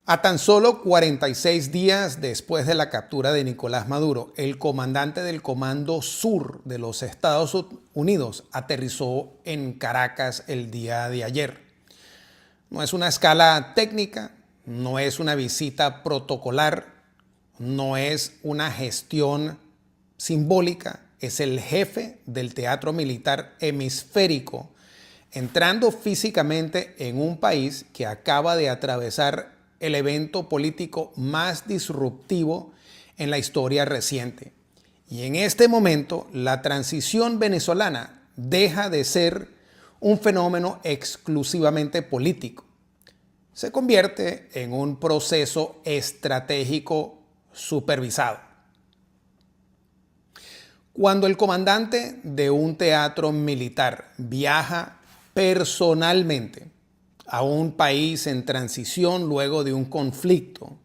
A tan solo 46 días después de la captura de Nicolás Maduro, el comandante del Comando Sur de los Estados Unidos aterrizó en Caracas el día de ayer. No es una escala técnica, no es una visita protocolar, no es una gestión simbólica, es el jefe del Teatro Militar Hemisférico entrando físicamente en un país que acaba de atravesar el evento político más disruptivo en la historia reciente. Y en este momento, la transición venezolana deja de ser un fenómeno exclusivamente político. Se convierte en un proceso estratégico supervisado. Cuando el comandante de un teatro militar viaja personalmente a un país en transición luego de un conflicto,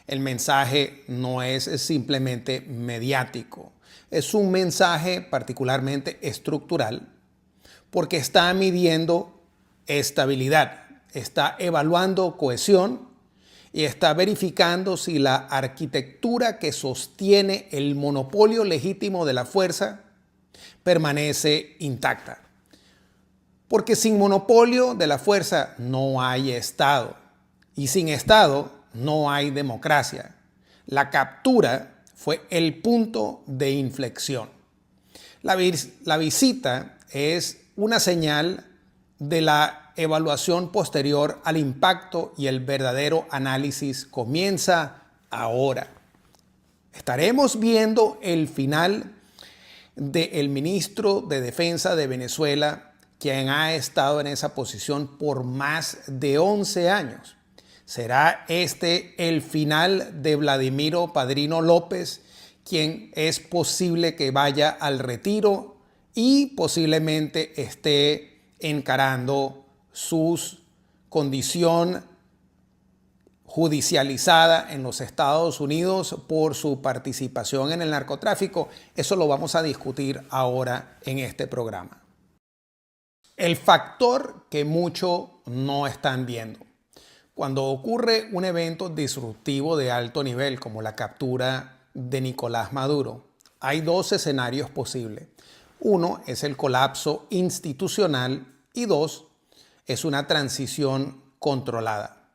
el mensaje no es simplemente mediático, es un mensaje particularmente estructural porque está midiendo estabilidad, está evaluando cohesión y está verificando si la arquitectura que sostiene el monopolio legítimo de la fuerza permanece intacta. Porque sin monopolio de la fuerza no hay Estado y sin Estado no hay democracia. La captura fue el punto de inflexión. La visita es una señal de la evaluación posterior al impacto y el verdadero análisis comienza ahora. Estaremos viendo el final del ministro de Defensa de Venezuela, quien ha estado en esa posición por más de 11 años. ¿Será este el final de Vladimiro Padrino López, quien es posible que vaya al retiro y posiblemente esté encarando su condición judicializada en los Estados Unidos por su participación en el narcotráfico? Eso lo vamos a discutir ahora en este programa. El factor que muchos no están viendo. Cuando ocurre un evento disruptivo de alto nivel como la captura de Nicolás Maduro, hay dos escenarios posibles. Uno es el colapso institucional y dos es una transición controlada.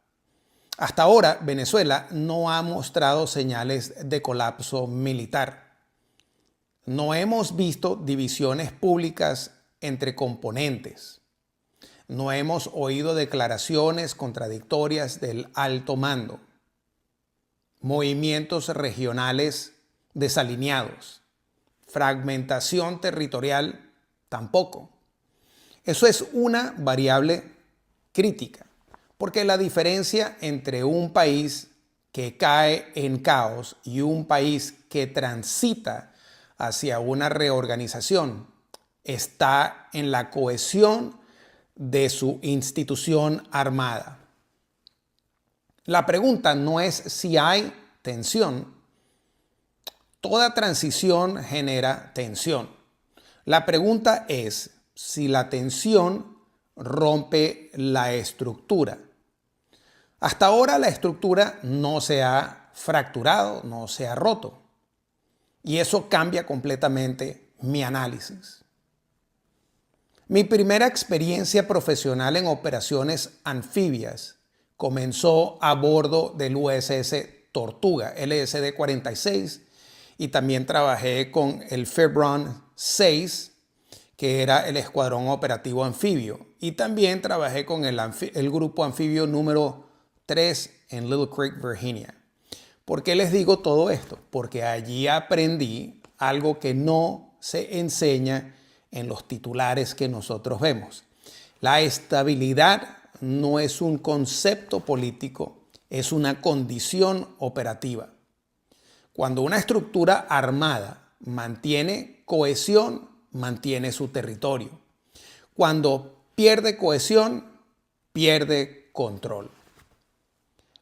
Hasta ahora, Venezuela no ha mostrado señales de colapso militar. No hemos visto divisiones públicas entre componentes. No hemos oído declaraciones contradictorias del alto mando. Movimientos regionales desalineados. Fragmentación territorial tampoco. Eso es una variable crítica, porque la diferencia entre un país que cae en caos y un país que transita hacia una reorganización está en la cohesión de su institución armada. La pregunta no es si hay tensión. Toda transición genera tensión. La pregunta es si la tensión rompe la estructura. Hasta ahora la estructura no se ha fracturado, no se ha roto. Y eso cambia completamente mi análisis. Mi primera experiencia profesional en operaciones anfibias comenzó a bordo del USS Tortuga, LSD-46, y también trabajé con el Febron 6, que era el escuadrón operativo anfibio, y también trabajé con el grupo anfibio número 3 en Little Creek, Virginia. ¿Por qué les digo todo esto? Porque allí aprendí algo que no se enseña en los titulares que nosotros vemos. La estabilidad no es un concepto político, es una condición operativa. Cuando una estructura armada mantiene cohesión, mantiene su territorio. Cuando pierde cohesión, pierde control.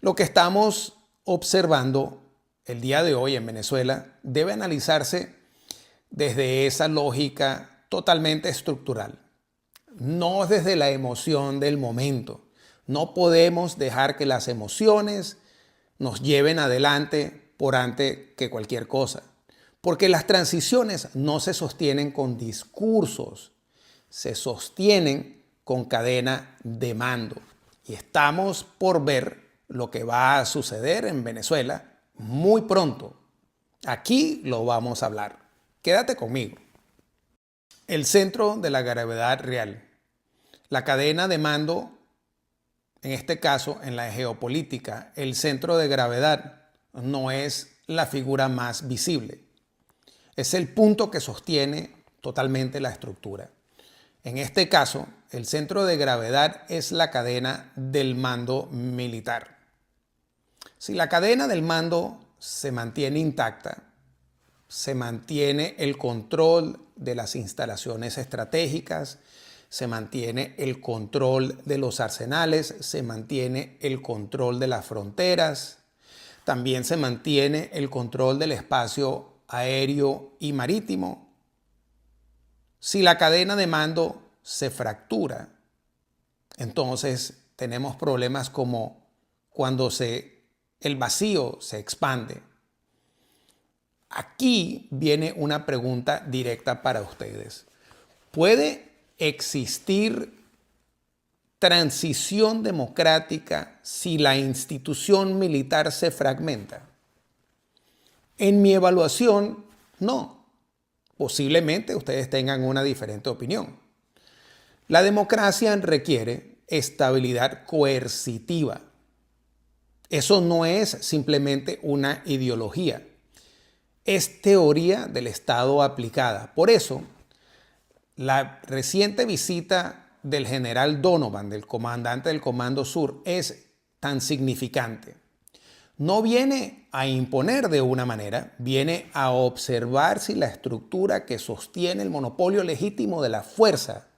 Lo que estamos observando el día de hoy en Venezuela debe analizarse desde esa lógica totalmente estructural, no desde la emoción del momento, No podemos dejar que las emociones nos lleven adelante por antes que cualquier cosa. Porque las transiciones no se sostienen con discursos, se sostienen con cadena de mando. Y estamos por ver lo que va a suceder en Venezuela muy pronto. Aquí lo vamos a hablar. Quédate conmigo. El centro de la gravedad real. La cadena de mando, en este caso en la geopolítica, el centro de gravedad no es la figura más visible. Es el punto que sostiene totalmente la estructura. En este caso, el centro de gravedad es la cadena del mando militar. Si la cadena del mando se mantiene intacta, se mantiene el control de las instalaciones estratégicas, se mantiene el control de los arsenales, se mantiene el control de las fronteras, también se mantiene el control del espacio aéreo y marítimo. Si la cadena de mando se fractura, entonces tenemos problemas como cuando el vacío se expande. Aquí viene una pregunta directa para ustedes. ¿Puede existir transición democrática si la institución militar se fragmenta? En mi evaluación, no. Posiblemente ustedes tengan una diferente opinión. La democracia requiere estabilidad coercitiva. Eso no es simplemente una ideología. Es teoría del Estado aplicada. Por eso, la reciente visita del general Donovan, del comandante del Comando Sur, es tan significante. No viene a imponer de una manera, viene a observar si la estructura que sostiene el monopolio legítimo de la fuerza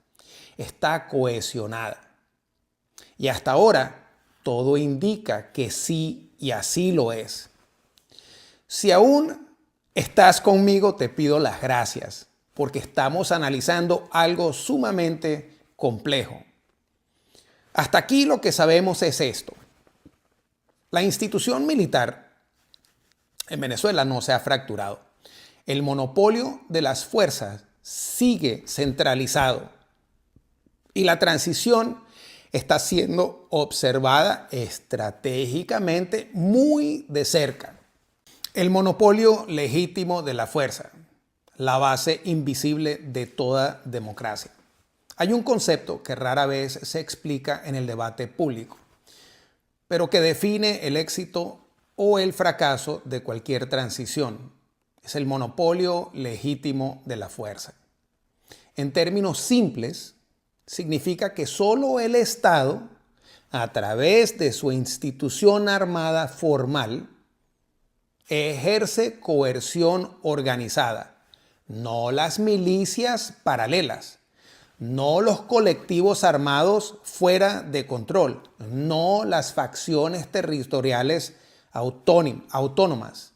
está cohesionada. Y hasta ahora, todo indica que sí y así lo es. Si aún estás conmigo, te pido las gracias, porque estamos analizando algo sumamente complejo. Hasta aquí lo que sabemos es esto. La institución militar en Venezuela no se ha fracturado. El monopolio de las fuerzas sigue centralizado y la transición está siendo observada estratégicamente muy de cerca. El monopolio legítimo de la fuerza, la base invisible de toda democracia. Hay un concepto que rara vez se explica en el debate público, pero que define el éxito o el fracaso de cualquier transición. Es el monopolio legítimo de la fuerza. En términos simples, significa que solo el Estado, a través de su institución armada formal, ejerce coerción organizada, no las milicias paralelas, no los colectivos armados fuera de control, no las facciones territoriales autónomas,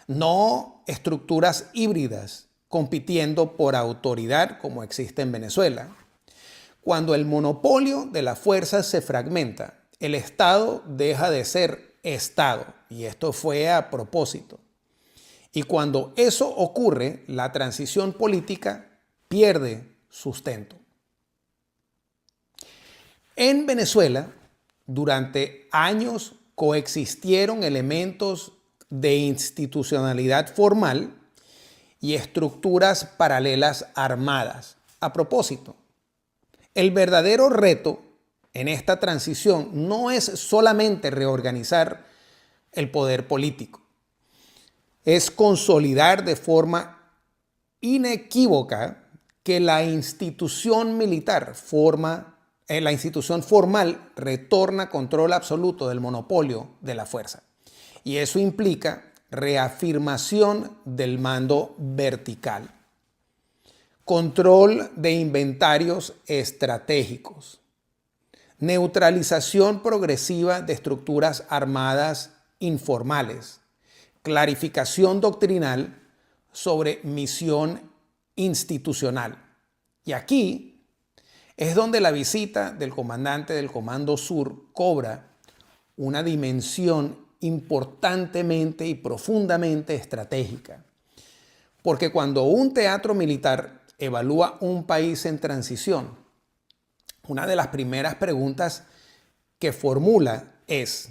no estructuras híbridas compitiendo por autoridad como existe en Venezuela. Cuando el monopolio de la fuerza se fragmenta, el Estado deja de ser Estado, y esto fue a propósito. Y cuando eso ocurre, la transición política pierde sustento. En Venezuela, durante años coexistieron elementos de institucionalidad formal y estructuras paralelas armadas. A propósito, el verdadero reto en esta transición no es solamente reorganizar el poder político, es consolidar de forma inequívoca que la institución militar la institución formal retorna control absoluto del monopolio de la fuerza. Y eso implica reafirmación del mando vertical, control de inventarios estratégicos, neutralización progresiva de estructuras armadas informales, clarificación doctrinal sobre misión institucional. Y aquí Es donde la visita del comandante del Comando Sur cobra una dimensión importantemente y profundamente estratégica. Porque cuando un teatro militar evalúa un país en transición, una de las primeras preguntas que formula es: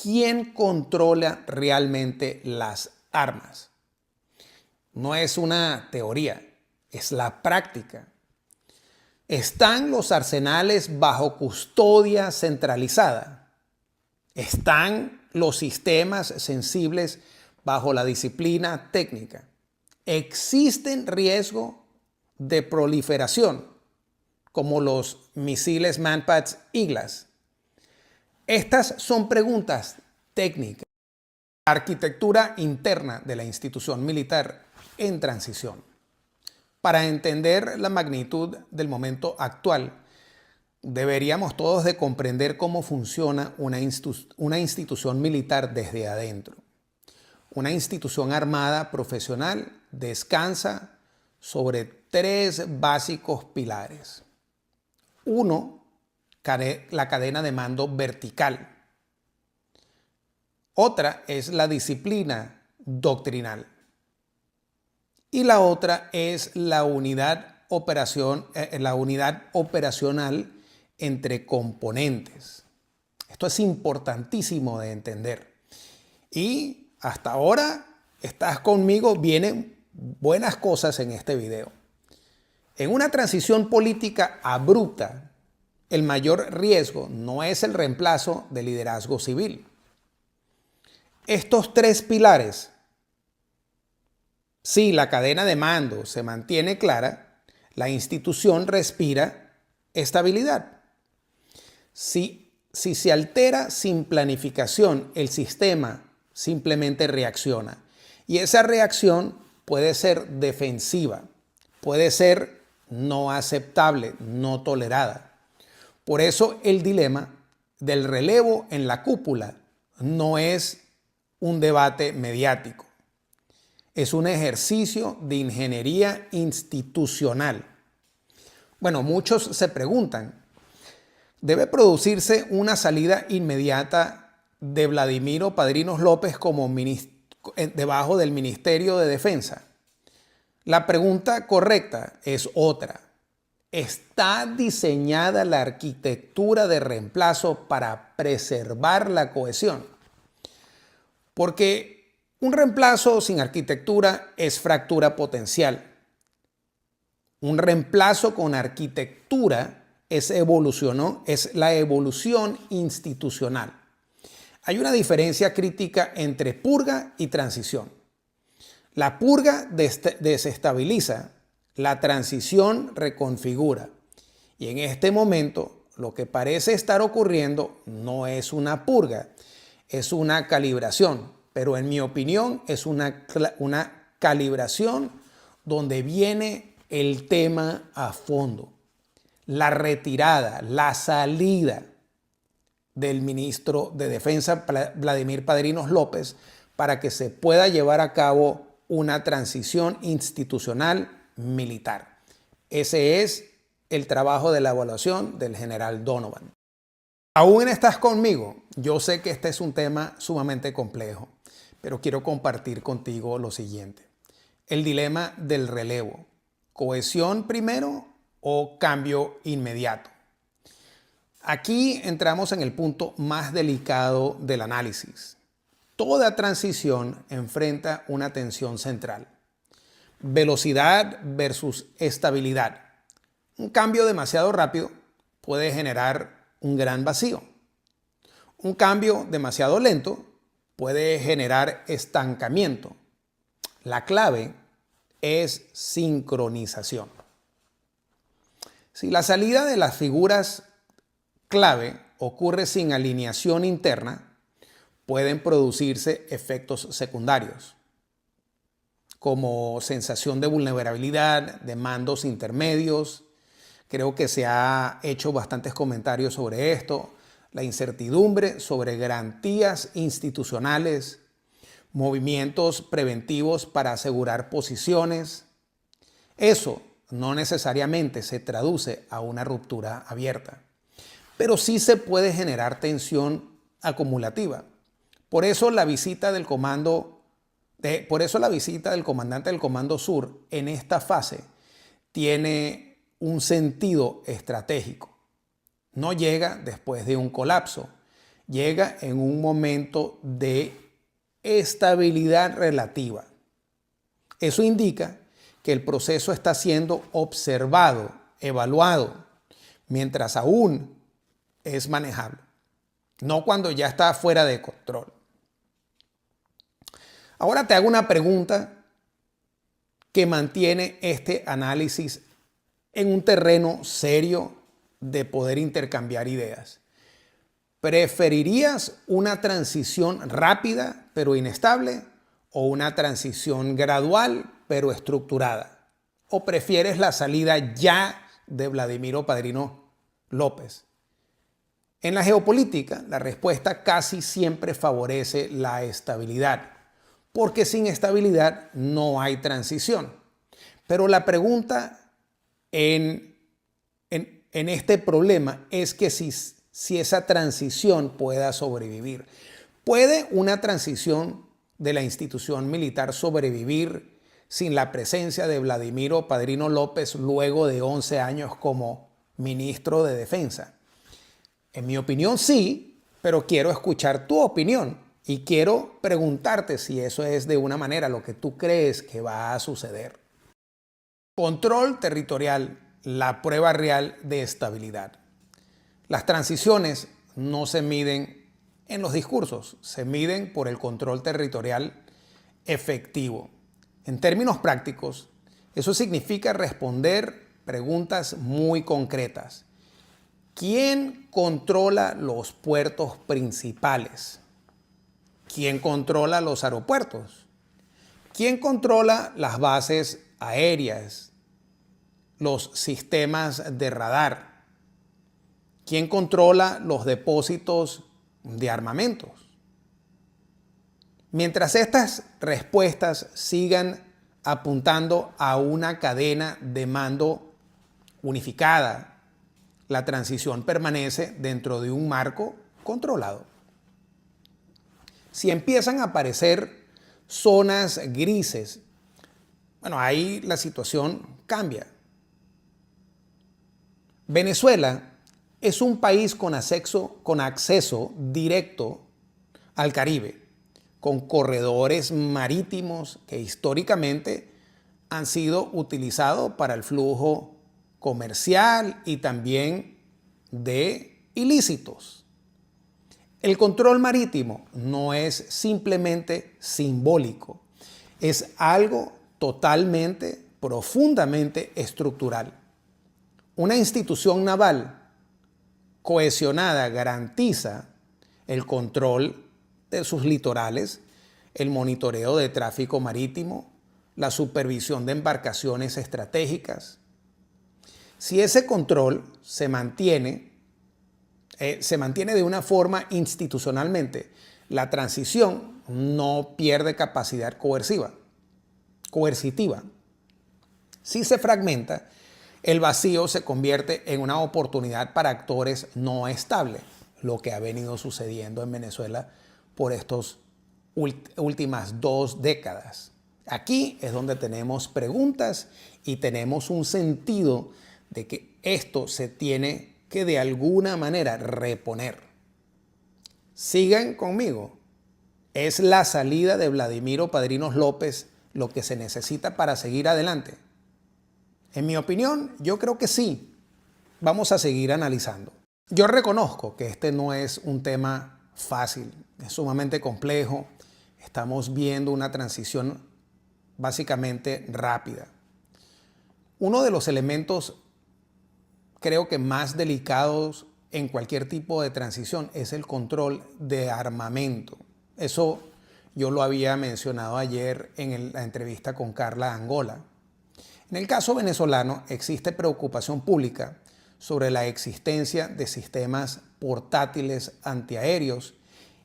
¿quién controla realmente las armas? No es una teoría, es la práctica. ¿Están los arsenales bajo custodia centralizada? ¿Están los sistemas sensibles bajo la disciplina técnica? ¿Existen riesgos de proliferación, como los misiles Manpads Iglas? Estas son preguntas técnicas. La arquitectura interna de la institución militar en transición. Para entender la magnitud del momento actual, deberíamos todos de comprender cómo funciona una institución militar desde adentro. Una institución armada profesional descansa sobre tres básicos pilares. Uno, la cadena de mando vertical. Otra es la disciplina doctrinal. Y la otra es la unidad operacional entre componentes. Esto es importantísimo de entender. Y hasta ahora estás conmigo, vienen buenas cosas en este video. En una transición política abrupta, el mayor riesgo no es el reemplazo del liderazgo civil. Estos tres pilares, si la cadena de mando se mantiene clara, la institución respira estabilidad. Si se altera sin planificación, el sistema simplemente reacciona. Y esa reacción puede ser defensiva, puede ser no aceptable, no tolerada. Por eso el dilema del relevo en la cúpula no es un debate mediático. Es un ejercicio de ingeniería institucional. Bueno, muchos se preguntan, ¿debe producirse una salida inmediata de Vladimiro Padrinos López como debajo del Ministerio de Defensa? La pregunta correcta es otra. ¿Está diseñada la arquitectura de reemplazo para preservar la cohesión? Porque un reemplazo sin arquitectura es fractura potencial. Un reemplazo con arquitectura es la evolución institucional. Hay una diferencia crítica entre purga y transición. La purga desestabiliza, la transición reconfigura. Y en este momento, lo que parece estar ocurriendo no es una purga, es una calibración. Pero en mi opinión es una calibración donde viene el tema a fondo. La retirada, la salida del ministro de Defensa, Vladimir Padrinos López, para que se pueda llevar a cabo una transición institucional militar. Ese es el trabajo de la evaluación del general Donovan. ¿Aún estás conmigo? Yo sé que este es un tema sumamente complejo, pero quiero compartir contigo lo siguiente. El dilema del relevo. ¿Cohesión primero o cambio inmediato? Aquí entramos en el punto más delicado del análisis. Toda transición enfrenta una tensión central. Velocidad versus estabilidad. Un cambio demasiado rápido puede generar un gran vacío. Un cambio demasiado lento puede generar estancamiento. La clave es sincronización. Si la salida de las figuras clave ocurre sin alineación interna, pueden producirse efectos secundarios, como sensación de vulnerabilidad, de mandos intermedios. Creo que se ha hecho bastantes comentarios sobre esto. La incertidumbre sobre garantías institucionales, movimientos preventivos para asegurar posiciones. Eso no necesariamente se traduce a una ruptura abierta, pero sí se puede generar tensión acumulativa. Por eso la visita del comandante del Comando Sur en esta fase tiene un sentido estratégico. No llega después de un colapso, llega en un momento de estabilidad relativa. Eso indica que el proceso está siendo observado, evaluado, mientras aún es manejable, no cuando ya está fuera de control. Ahora te hago una pregunta que mantiene este análisis en un terreno serio de poder intercambiar ideas. ¿Preferirías una transición rápida pero inestable o una transición gradual pero estructurada? ¿O prefieres la salida ya de Vladimiro Padrino López? En la geopolítica, la respuesta casi siempre favorece la estabilidad, porque sin estabilidad no hay transición. Pero la pregunta en este problema es que si esa transición pueda sobrevivir. ¿Puede una transición de la institución militar sobrevivir sin la presencia de Vladimiro Padrino López luego de 11 años como ministro de Defensa? En mi opinión sí, pero quiero escuchar tu opinión y quiero preguntarte si eso es de una manera lo que tú crees que va a suceder. Control territorial, la prueba real de estabilidad. Las transiciones no se miden en los discursos, se miden por el control territorial efectivo. En términos prácticos, eso significa responder preguntas muy concretas. ¿Quién controla los puertos principales? ¿Quién controla los aeropuertos? ¿Quién controla las bases aéreas? Los sistemas de radar. ¿Quién controla los depósitos de armamentos? Mientras estas respuestas sigan apuntando a una cadena de mando unificada, la transición permanece dentro de un marco controlado. Si empiezan a aparecer zonas grises, ahí la situación cambia. Venezuela es un país con acceso directo al Caribe, con corredores marítimos que históricamente han sido utilizados para el flujo comercial y también de ilícitos. El control marítimo no es simplemente simbólico, es algo totalmente, profundamente estructural. Una institución naval cohesionada garantiza el control de sus litorales, el monitoreo de tráfico marítimo, la supervisión de embarcaciones estratégicas. Si ese control se mantiene de una forma institucionalmente, la transición no pierde capacidad coercitiva. Si se fragmenta, el vacío se convierte en una oportunidad para actores no estables, lo que ha venido sucediendo en Venezuela por estas últimas 2 décadas. Aquí es donde tenemos preguntas y tenemos un sentido de que esto se tiene que de alguna manera reponer. Sigan conmigo. ¿Es la salida de Vladimiro Padrino López lo que se necesita para seguir adelante? En mi opinión, yo creo que sí. Vamos a seguir analizando. Yo reconozco que este no es un tema fácil, es sumamente complejo. Estamos viendo una transición básicamente rápida. Uno de los elementos, creo que más delicados en cualquier tipo de transición es el control de armamento. Eso yo lo había mencionado ayer en la entrevista con Carla Angola. En el caso venezolano existe preocupación pública sobre la existencia de sistemas portátiles antiaéreos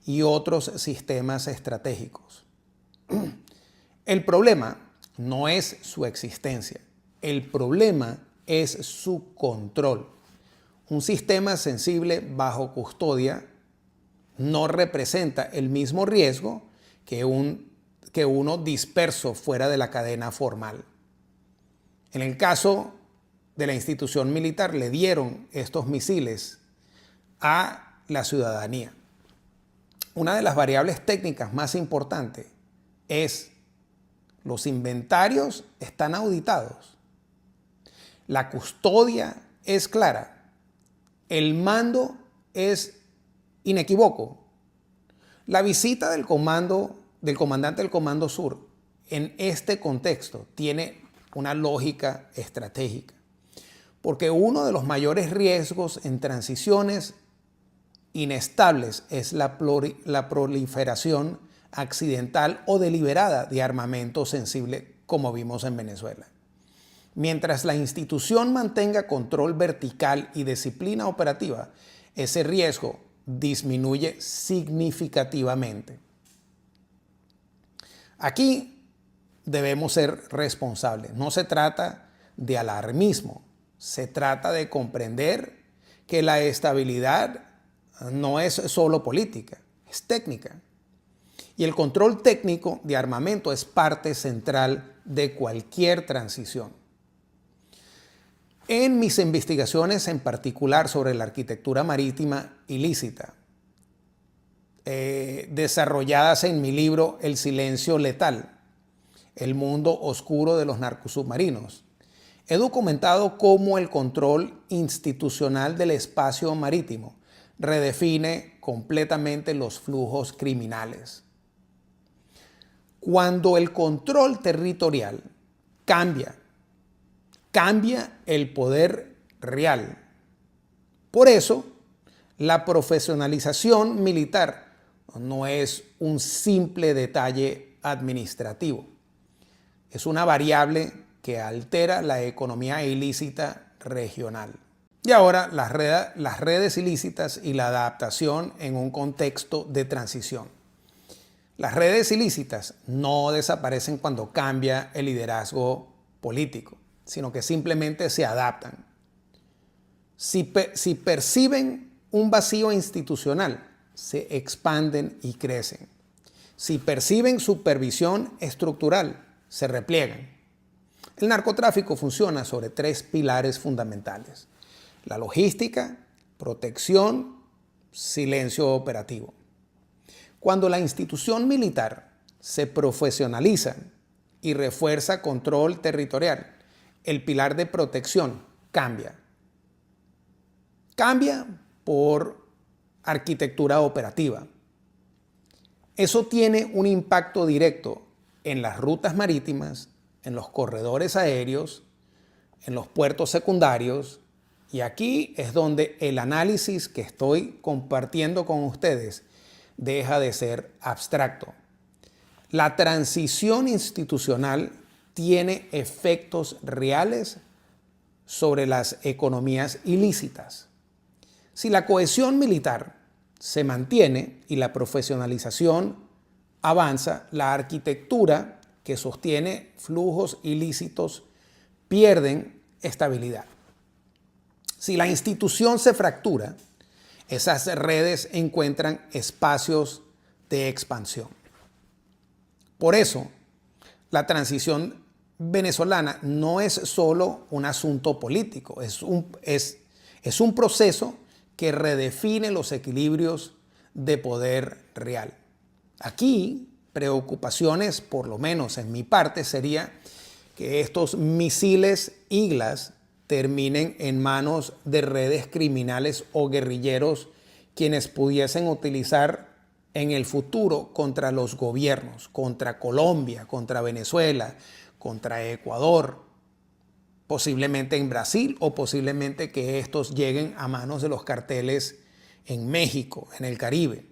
y otros sistemas estratégicos. El problema no es su existencia, El problema es su control. Un sistema sensible bajo custodia no representa el mismo riesgo que uno disperso fuera de la cadena formal. En el caso de la institución militar, le dieron estos misiles a la ciudadanía. Una de las variables técnicas más importantes es los inventarios están auditados, la custodia es clara, el mando es inequívoco. La visita del comandante del Comando Sur en este contexto tiene una lógica estratégica, porque uno de los mayores riesgos en transiciones inestables es la proliferación accidental o deliberada de armamento sensible, como vimos en Venezuela. Mientras la institución mantenga control vertical y disciplina operativa, ese riesgo disminuye significativamente. Aquí debemos ser responsables. No se trata de alarmismo, se trata de comprender que la estabilidad no es solo política, es técnica. Y el control técnico de armamento es parte central de cualquier transición. En mis investigaciones, en particular sobre la arquitectura marítima ilícita, desarrolladas en mi libro El silencio letal, el mundo oscuro de los narcosubmarinos, he documentado cómo el control institucional del espacio marítimo redefine completamente los flujos criminales. Cuando el control territorial cambia el poder real. Por eso, la profesionalización militar no es un simple detalle administrativo. Es una variable que altera la economía ilícita regional. Y ahora las redes ilícitas y la adaptación en un contexto de transición. Las redes ilícitas no desaparecen cuando cambia el liderazgo político, sino que simplemente se adaptan. Si perciben un vacío institucional, se expanden y crecen. Si perciben supervisión estructural, se repliegan. El narcotráfico funciona sobre 3 pilares fundamentales: la logística, protección, silencio operativo. Cuando la institución militar se profesionaliza y refuerza control territorial, el pilar de protección cambia. Cambia por arquitectura operativa. Eso tiene un impacto directo en las rutas marítimas, en los corredores aéreos, en los puertos secundarios, y aquí es donde el análisis que estoy compartiendo con ustedes deja de ser abstracto. La transición institucional tiene efectos reales sobre las economías ilícitas. Si la cohesión militar se mantiene y la profesionalización avanza, la arquitectura que sostiene flujos ilícitos pierden estabilidad. Si la institución se fractura, esas redes encuentran espacios de expansión. Por eso, la transición venezolana no es solo un asunto político, es un proceso que redefine los equilibrios de poder real. Aquí, preocupaciones, por lo menos en mi parte, sería que estos misiles IGLAS terminen en manos de redes criminales o guerrilleros, quienes pudiesen utilizar en el futuro contra los gobiernos, contra Colombia, contra Venezuela, contra Ecuador, posiblemente en Brasil, o posiblemente que estos lleguen a manos de los carteles en México, en el Caribe.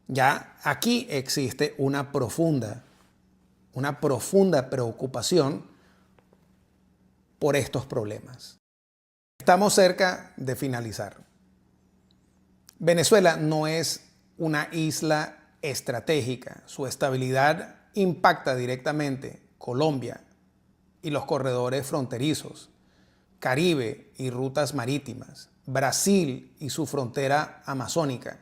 Ya aquí existe una profunda preocupación por estos problemas. Estamos cerca de finalizar. Venezuela no es una isla estratégica. Su estabilidad impacta directamente Colombia, y los corredores fronterizos, Caribe y rutas marítimas, Brasil y su frontera amazónica,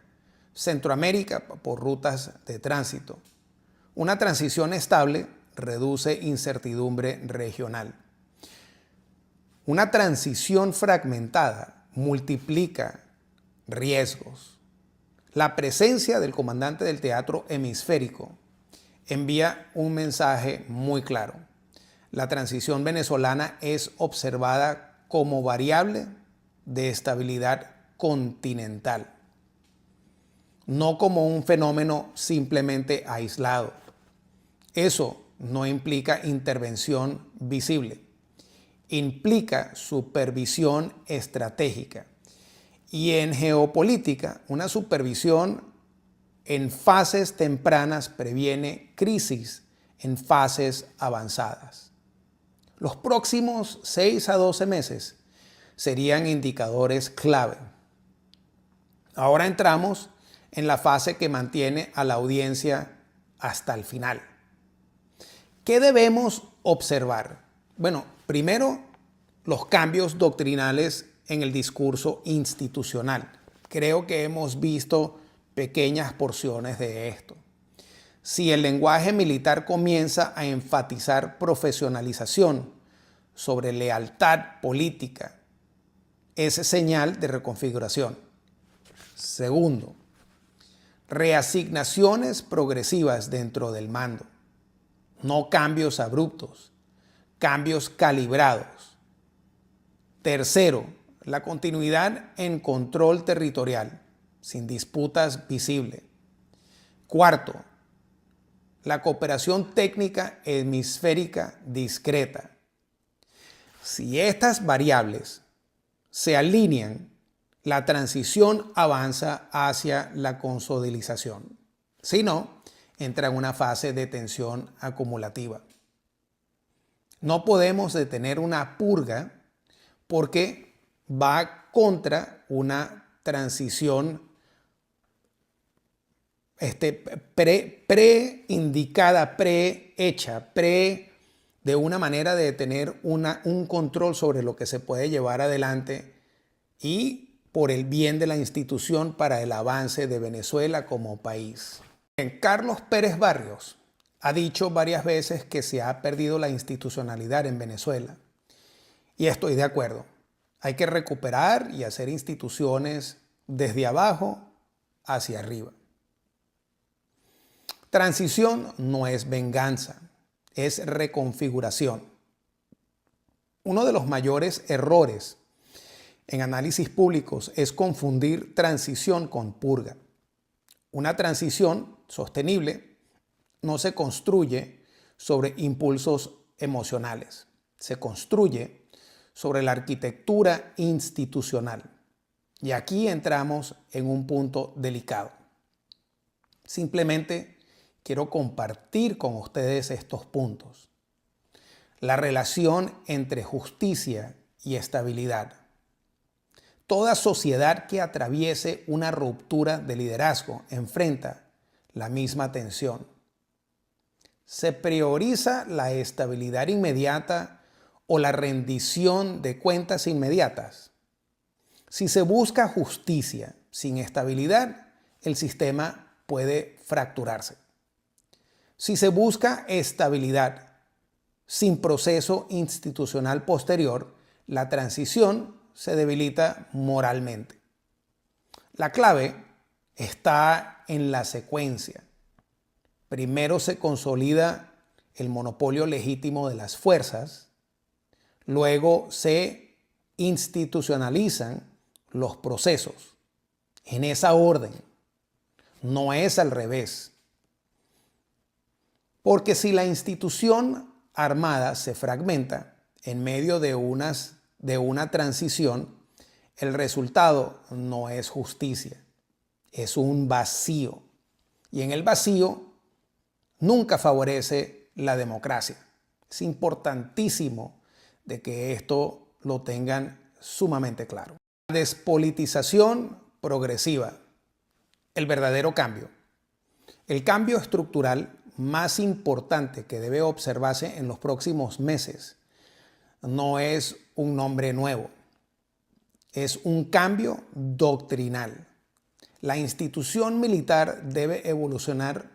Centroamérica por rutas de tránsito. Una transición estable reduce incertidumbre regional. Una transición fragmentada multiplica riesgos. La presencia del comandante del teatro hemisférico envía un mensaje muy claro. La transición venezolana es observada como variable de estabilidad continental, no como un fenómeno simplemente aislado. Eso no implica intervención visible, implica supervisión estratégica. Y en geopolítica, una supervisión en fases tempranas previene crisis en fases avanzadas. Los próximos 6 a 12 meses serían indicadores clave. Ahora entramos en la fase que mantiene a la audiencia hasta el final. ¿Qué debemos observar? Bueno, primero, los cambios doctrinales en el discurso institucional. Creo que hemos visto pequeñas porciones de esto. Si el lenguaje militar comienza a enfatizar profesionalización sobre lealtad política, es señal de reconfiguración. Segundo, reasignaciones progresivas dentro del mando, no cambios abruptos, cambios calibrados. Tercero, la continuidad en control territorial, sin disputas visibles. Cuarto, la cooperación técnica hemisférica discreta. Si estas variables se alinean, la transición avanza hacia la consolidación. Si no, entra en una fase de tensión acumulativa. No podemos detener una purga porque va contra una transición preindicada, prehecha, de una manera de tener un control sobre lo que se puede llevar adelante y por el bien de la institución para el avance de Venezuela como país. Carlos Pérez Barrios ha dicho varias veces que se ha perdido la institucionalidad en Venezuela. Y estoy de acuerdo. Hay que recuperar y hacer instituciones desde abajo hacia arriba. Transición no es venganza, es reconfiguración. Uno de los mayores errores en análisis públicos es confundir transición con purga. Una transición sostenible no se construye sobre impulsos emocionales, se construye sobre la arquitectura institucional. Y aquí entramos en un punto delicado. Simplemente quiero compartir con ustedes estos puntos. La relación entre justicia y estabilidad. Toda sociedad que atraviese una ruptura de liderazgo enfrenta la misma tensión. Se prioriza la estabilidad inmediata o la rendición de cuentas inmediatas. Si se busca justicia sin estabilidad, el sistema puede fracturarse. Si se busca estabilidad sin proceso institucional posterior, la transición se debilita moralmente. La clave está en la secuencia. Primero se consolida el monopolio legítimo de las fuerzas, luego se institucionalizan los procesos. En esa orden, no es al revés. Porque si la institución armada se fragmenta en medio de una transición, el resultado no es justicia, es un vacío. Y en el vacío nunca favorece la democracia. Es importantísimo de que esto lo tengan sumamente claro. Despolitización progresiva, el verdadero cambio. El cambio estructural más importante que debe observarse en los próximos meses no es un nombre nuevo, es un cambio doctrinal. La institución militar debe evolucionar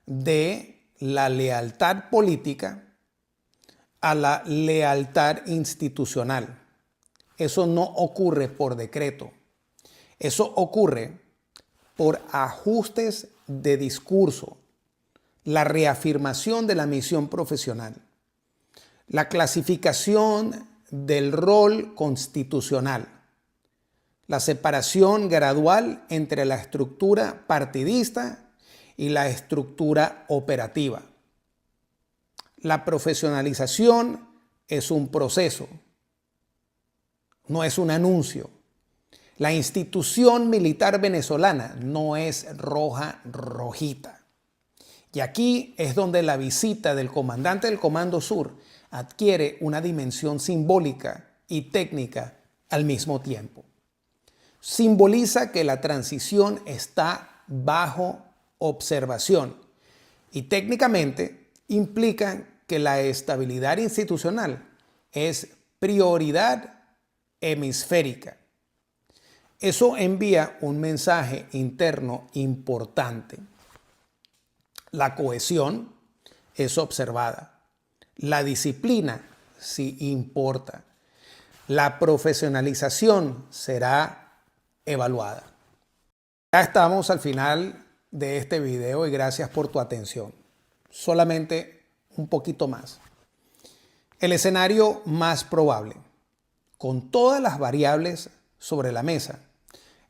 de la lealtad política a la lealtad institucional. Eso no ocurre por decreto. Eso ocurre por ajustes de discurso, la reafirmación de la misión profesional, la clasificación del rol constitucional, la separación gradual entre la estructura partidista y la estructura operativa. La profesionalización es un proceso, no es un anuncio. La institución militar venezolana no es roja, rojita. Y aquí es donde la visita del comandante del Comando Sur adquiere una dimensión simbólica y técnica al mismo tiempo. Simboliza que la transición está bajo observación y técnicamente implica que la estabilidad institucional es prioridad hemisférica. Eso envía un mensaje interno importante. La cohesión es observada. La disciplina sí importa. La profesionalización será evaluada. Ya estamos al final de este video y gracias por tu atención. Solamente un poquito más. El escenario más probable, con todas las variables sobre la mesa,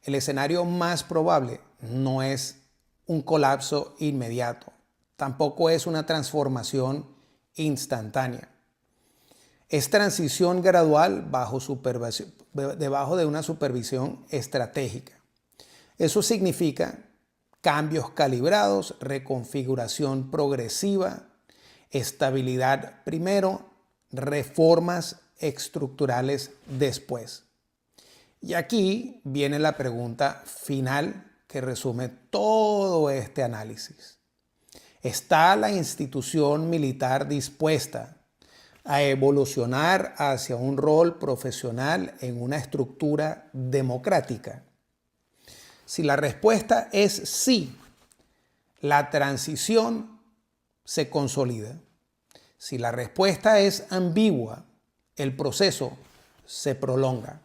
el escenario más probable no es un colapso inmediato, tampoco es una transformación instantánea. Es transición gradual debajo de una supervisión estratégica. Eso significa cambios calibrados, reconfiguración progresiva, estabilidad primero, reformas estructurales después. Y aquí viene la pregunta final que resume todo este análisis. ¿Está la institución militar dispuesta a evolucionar hacia un rol profesional en una estructura democrática? Si la respuesta es sí, la transición se consolida. Si la respuesta es ambigua, el proceso se prolonga.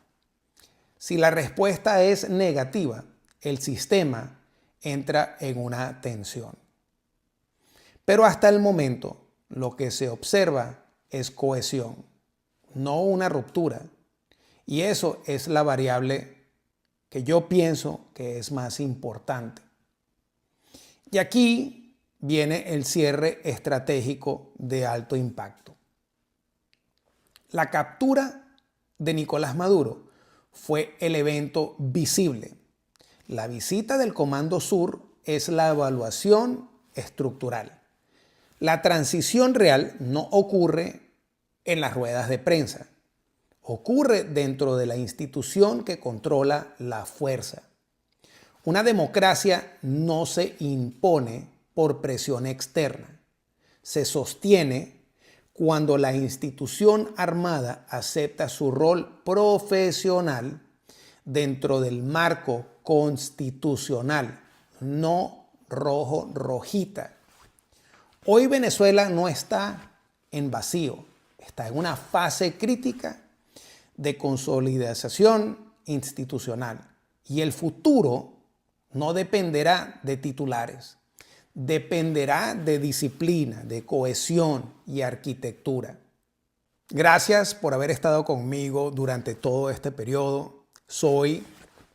Si la respuesta es negativa, el sistema entra en una tensión. Pero hasta el momento, lo que se observa es cohesión, no una ruptura. Y eso es la variable que yo pienso que es más importante. Y aquí viene el cierre estratégico de alto impacto. La captura de Nicolás Maduro fue el evento visible. La visita del Comando Sur es la evaluación estructural. La transición real no ocurre en las ruedas de prensa. Ocurre dentro de la institución que controla la fuerza. Una democracia no se impone por presión externa. Se sostiene cuando la institución armada acepta su rol profesional dentro del marco constitucional, no rojo-rojita. Hoy Venezuela no está en vacío, está en una fase crítica de consolidación institucional. Y el futuro no dependerá de titulares, dependerá de disciplina, de cohesión y arquitectura. Gracias por haber estado conmigo durante todo este periodo. Soy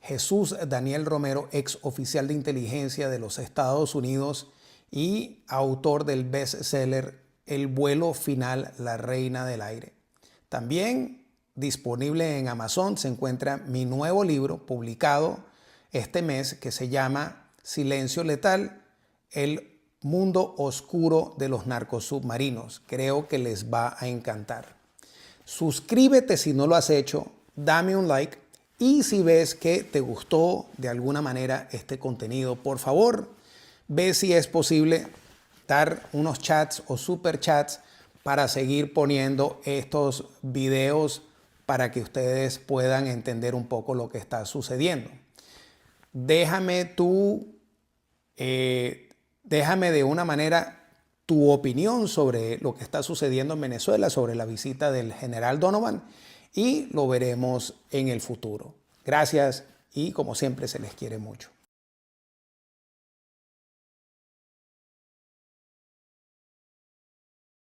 Jesús Daniel Romero, ex oficial de inteligencia de los Estados Unidos y autor del bestseller El vuelo final, la reina del aire. También disponible en Amazon se encuentra mi nuevo libro publicado este mes que se llama Silencio letal, el mundo oscuro de los narcosubmarinos. Creo que les va a encantar. Suscríbete si no lo has hecho, dame un like y si ves que te gustó de alguna manera este contenido, por favor, ve si es posible dar unos chats o super chats para seguir poniendo estos videos para que ustedes puedan entender un poco lo que está sucediendo. Déjame de una manera tu opinión sobre lo que está sucediendo en Venezuela, sobre la visita del general Donovan, y lo veremos en el futuro. Gracias y como siempre se les quiere mucho.